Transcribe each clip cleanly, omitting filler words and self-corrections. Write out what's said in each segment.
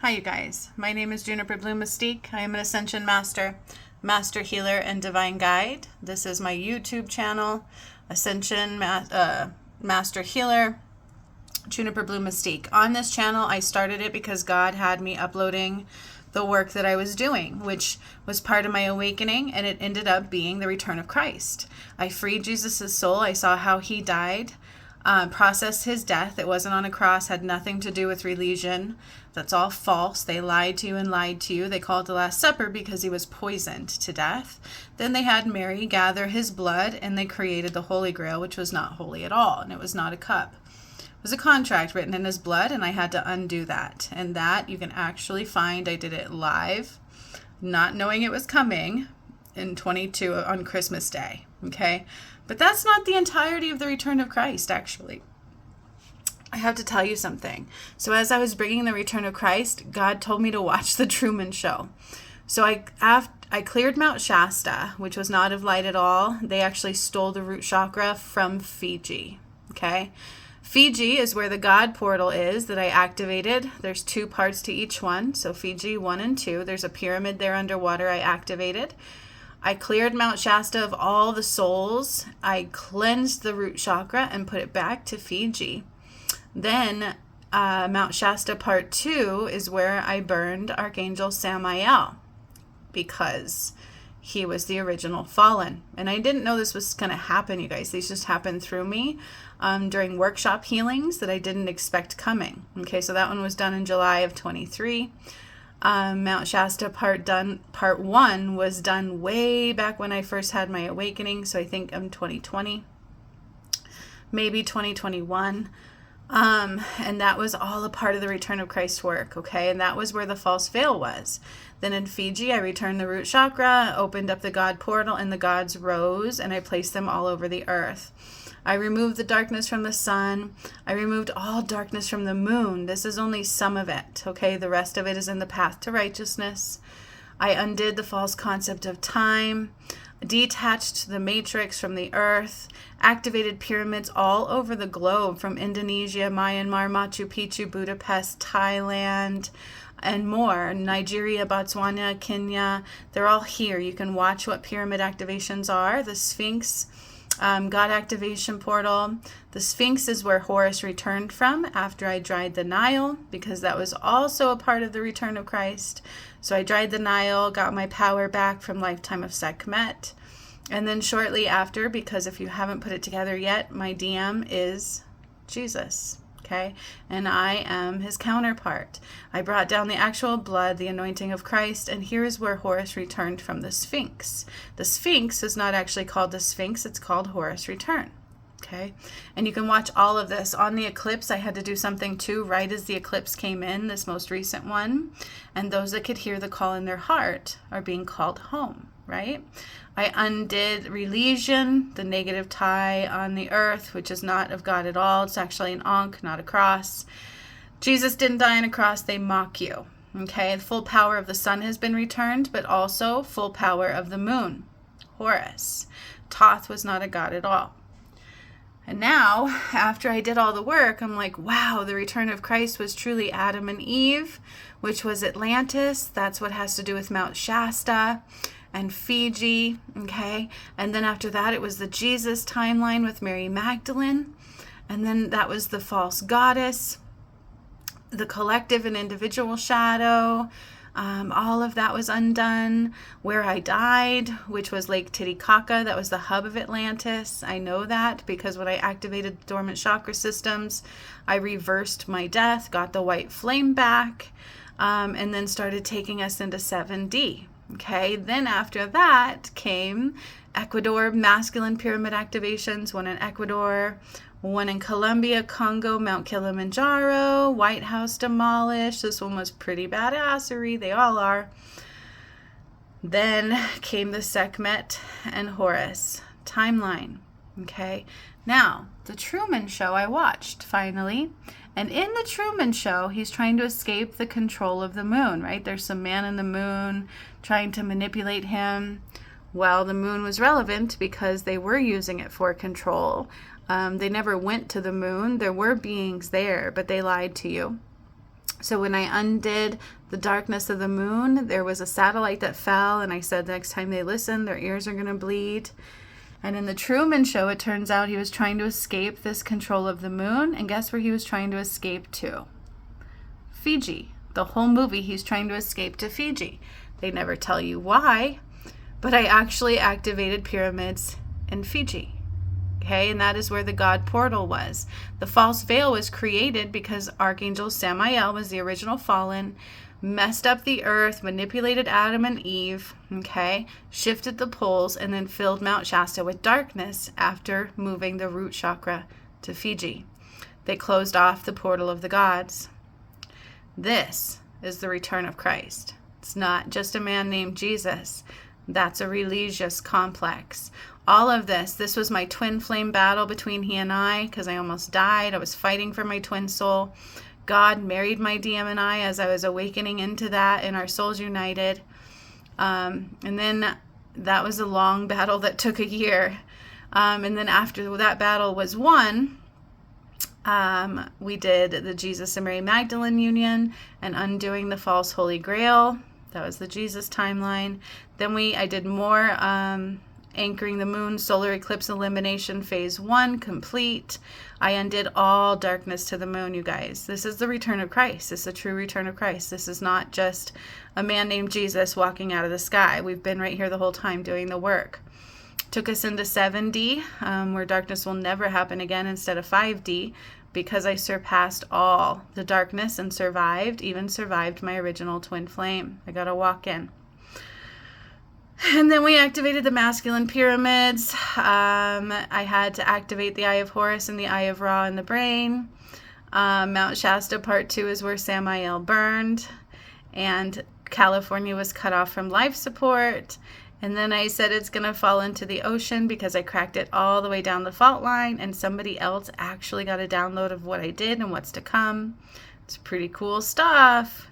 Hi, you guys. My name is Juniper Blue Mystique. I am an Ascension Master, Master Healer, and Divine Guide. This is my YouTube channel, Ascension Master Healer, Juniper Blue Mystique. On this channel, I started it because God had me uploading the work that I was doing, which was part of my awakening, and it ended up being the return of Christ. I freed Jesus' soul. I saw how he died. Processed his death. It wasn't on a cross, had nothing to do with religion. That's all false. They lied to you and lied to you. They called it the Last Supper because he was poisoned to death. Then they had Mary gather his blood and they created the Holy Grail, which was not holy at all, and it was not a cup. It was a contract written in his blood, and I had to undo that. And that you can actually find. I did it live, not knowing it was coming in 22 on Christmas Day. Okay? But that's not the entirety of the return of Christ, actually. I have to tell you something. So as I was bringing the return of Christ, God told me to watch the Truman Show. So I cleared Mount Shasta, which was not of light at all. They actually stole the root chakra from Fiji. Okay? Fiji is where the God portal is that I activated. There's 2 parts to each one. So Fiji 1 and 2. There's a pyramid there underwater I activated. I cleared Mount Shasta of all the souls. I cleansed the root chakra and put it back to Fiji. Then Mount Shasta Part 2 is where I burned Archangel Samael because he was the original fallen. And I didn't know this was going to happen, you guys. These just happened through me during workshop healings that I didn't expect coming. Okay, so that one was done in July of 23. Mount Shasta Part 1 was done way back when I first had my awakening. So I think 2020, maybe 2021. And that was all a part of the return of Christ work. Okay. And that was where the false veil was. Then in Fiji, I returned the root chakra, opened up the God portal, and the gods rose, and I placed them all over the earth. I removed the darkness from the sun. I removed all darkness from the moon. This is only some of it, okay? The rest of it is in the path to righteousness. I undid the false concept of time, detached the matrix from the earth, activated pyramids all over the globe, from Indonesia, Myanmar, Machu Picchu, Budapest, Thailand, and more. Nigeria, Botswana, Kenya, they're all here. You can watch what pyramid activations are. The Sphinx, God activation portal. The Sphinx is where Horus returned from after I dried the Nile, because that was also a part of the return of Christ. So I dried the Nile, got my power back from lifetime of Sekhmet. And then shortly after, because if you haven't put it together yet, my DM is Jesus. Okay, and I am his counterpart. I brought down the actual blood, the anointing of Christ, and here is where Horus returned from the Sphinx. The Sphinx is not actually called the Sphinx, it's called Horus Return. Okay, and you can watch all of this. On the eclipse, I had to do something too, right as the eclipse came in, this most recent one, and those that could hear the call in their heart are being called home, right? I undid religion, the negative tie on the earth, which is not of God at all. It's actually an ankh, not a cross. Jesus didn't die on a cross. They mock you. Okay, the full power of the sun has been returned, but also full power of the moon, Horus. Thoth was not a god at all. And now, after I did all the work, I'm like, wow, the return of Christ was truly Adam and Eve, which was Atlantis. That's what has to do with Mount Shasta and Fiji, okay? And then after that, it was the Jesus timeline with Mary Magdalene. And then that was the false goddess, the collective and individual shadow. All of that was undone. Where I died, which was Lake Titicaca, that was the hub of Atlantis. I know that because when I activated the dormant chakra systems, I reversed my death, got the white flame back, and then started taking us into 7D. Okay, then after that came Ecuador, masculine pyramid activations, one in Ecuador, one in Colombia, Congo, Mount Kilimanjaro, White House demolished. This one was pretty badassery. They all are. Then came the Sekhmet and Horus timeline. Okay, now the Truman Show I watched finally. And in the Truman Show, he's trying to escape the control of the moon, right? There's some man in the moon trying to manipulate him. Well, the moon was relevant because they were using it for control. They never went to the moon. There were beings there, but they lied to you. So when I undid the darkness of the moon, there was a satellite that fell, and I said next time they listen, their ears are going to bleed. And in the Truman Show, it turns out he was trying to escape this control of the moon, and guess where he was trying to escape to? Fiji. The whole movie, he's trying to escape to Fiji. They never tell you why, but I actually activated pyramids in Fiji. Okay, and that is where the God portal was. The false veil was created because Archangel Samael was the original fallen, messed up the earth, manipulated Adam and Eve, okay, shifted the poles, and then filled Mount Shasta with darkness after moving the root chakra to Fiji. They closed off the portal of the gods. This is the return of Christ. It's not just a man named Jesus. That's a religious complex. All of this was my twin flame battle between he and I, because I almost died. I was fighting for my twin soul. God married my DM and I as I was awakening into that, and our souls united. And then that was a long battle that took a year. And then after that battle was won, we did the Jesus and Mary Magdalene union and undoing the false holy grail. That was the Jesus timeline. Then I did more anchoring the moon, solar eclipse elimination, phase 1 complete. I undid all darkness to the moon, you guys. This is the return of Christ. This is the true return of Christ. This is not just a man named Jesus walking out of the sky. We've been right here the whole time doing the work. Took us into 7D, where darkness will never happen again, instead of 5D, because I surpassed all the darkness and even survived my original twin flame. I got to walk in. And then we activated the masculine pyramids. I had to activate the Eye of Horus and the Eye of Ra in the brain. Mount Shasta Part 2 is where Samael burned. And California was cut off from life support. And then I said it's going to fall into the ocean because I cracked it all the way down the fault line. And somebody else actually got a download of what I did and what's to come. It's pretty cool stuff.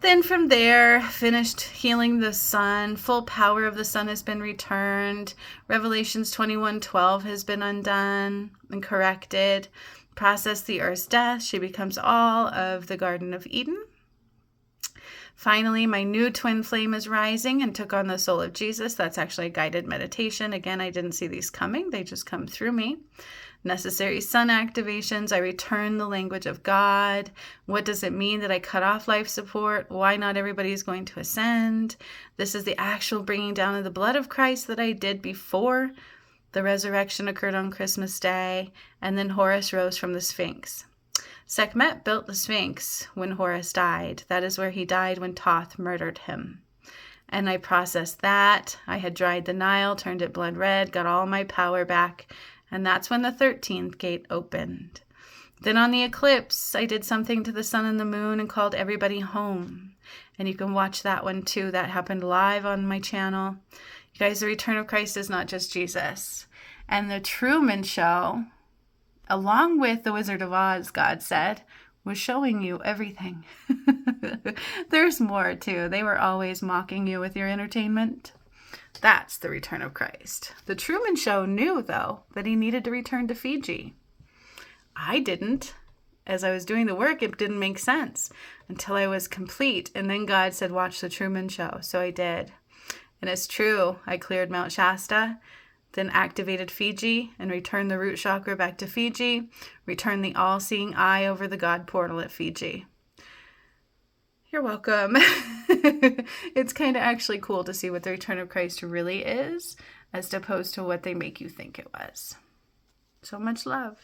Then from there, finished healing the sun. Full power of the sun has been returned. Revelations 21:12 has been undone and corrected. Processed the earth's death. She becomes all of the Garden of Eden. Finally, my new twin flame is rising and took on the soul of Jesus. That's actually a guided meditation. Again, I didn't see these coming. They just come through me. Necessary sun activations. I return the language of God. What does it mean that I cut off life support? Why not everybody is going to ascend? This is the actual bringing down of the blood of Christ that I did before the resurrection occurred on Christmas Day. And then Horus rose from the Sphinx. Sekhmet built the Sphinx when Horus died. That is where he died when Thoth murdered him. And I processed that. I had dried the Nile, turned it blood red, got all my power back. And that's when the 13th gate opened. Then on the eclipse, I did something to the sun and the moon and called everybody home. And you can watch that one too. That happened live on my channel. You guys, the return of Christ is not just Jesus. And the Truman Show, along with the Wizard of Oz, God said, was showing you everything. There's more too. They were always mocking you with your entertainment. That's the return of Christ. The Truman Show knew, though, that he needed to return to Fiji. I didn't. As I was doing the work, it didn't make sense until I was complete. And then God said, watch the Truman Show. So I did. And it's true. I cleared Mount Shasta, then activated Fiji and returned the root chakra back to Fiji, returned the all-seeing eye over the God portal at Fiji. You're welcome. It's kind of actually cool to see what the return of Christ really is, as opposed to what they make you think it was. So much love.